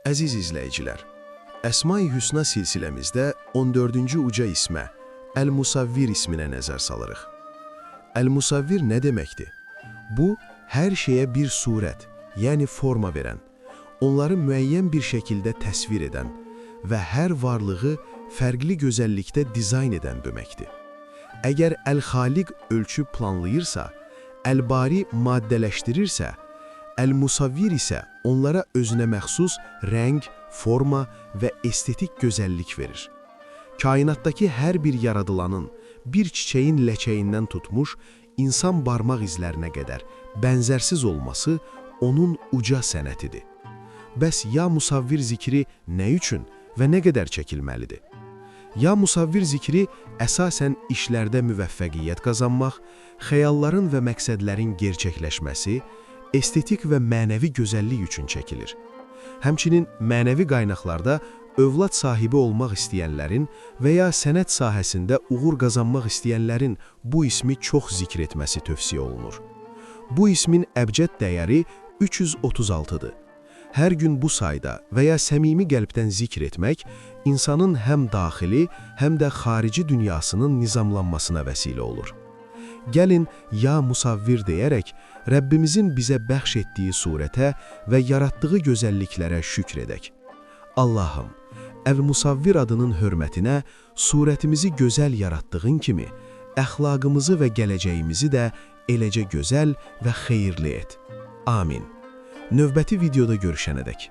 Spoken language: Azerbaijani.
Əziz izləyicilər, Əsma-i Hüsna silsiləmizdə 14-cü uca ismə, Əl-Musavvir isminə nəzər salırıq. Əl-Musavvir nə deməkdir? Bu, hər şeyə bir surət, yəni forma verən, onları müəyyən bir şəkildə təsvir edən və hər varlığı fərqli gözəllikdə dizayn edən deməkdir. Əgər Əl-Xaliq ölçüb planlayırsa, Əl-Bari maddələşdirirsə, Əl-Musavvir isə onlara özünə məxsus rəng, forma və estetik gözəllik verir. Kainatdakı hər bir yaradılanın, bir çiçəyin ləçəyindən tutmuş, insan barmaq izlərinə qədər bənzərsiz olması onun uca sənətidir. Bəs Ya Musavvir zikri nə üçün və nə qədər çəkilməlidir? Ya Musavvir zikri əsasən işlərdə müvəffəqiyyət qazanmaq, xəyalların və məqsədlərin gerçəkləşməsi, estetik və mənəvi gözəllik üçün çəkilir. Həmçinin mənəvi qaynaqlarda övlad sahibi olmaq istəyənlərin və ya sənət sahəsində uğur qazanmaq istəyənlərin bu ismi çox zikr etməsi tövsiyə olunur. Bu ismin əbcəd dəyəri 336-dır. Hər gün bu sayda və ya səmimi qəlbdən zikr etmək, insanın həm daxili, həm də xarici dünyasının nizamlanmasına vəsilə olur. Gəlin, Ya Musavvir deyərək, Rəbbimizin bizə bəxş etdiyi surətə və yaratdığı gözəlliklərə şükr edək. Allahım, Əl-Musavvir adının hörmətinə surətimizi gözəl yaratdığın kimi, əxlaqımızı və gələcəyimizi də eləcə gözəl və xeyirli et. Amin. Növbəti videoda görüşənədək.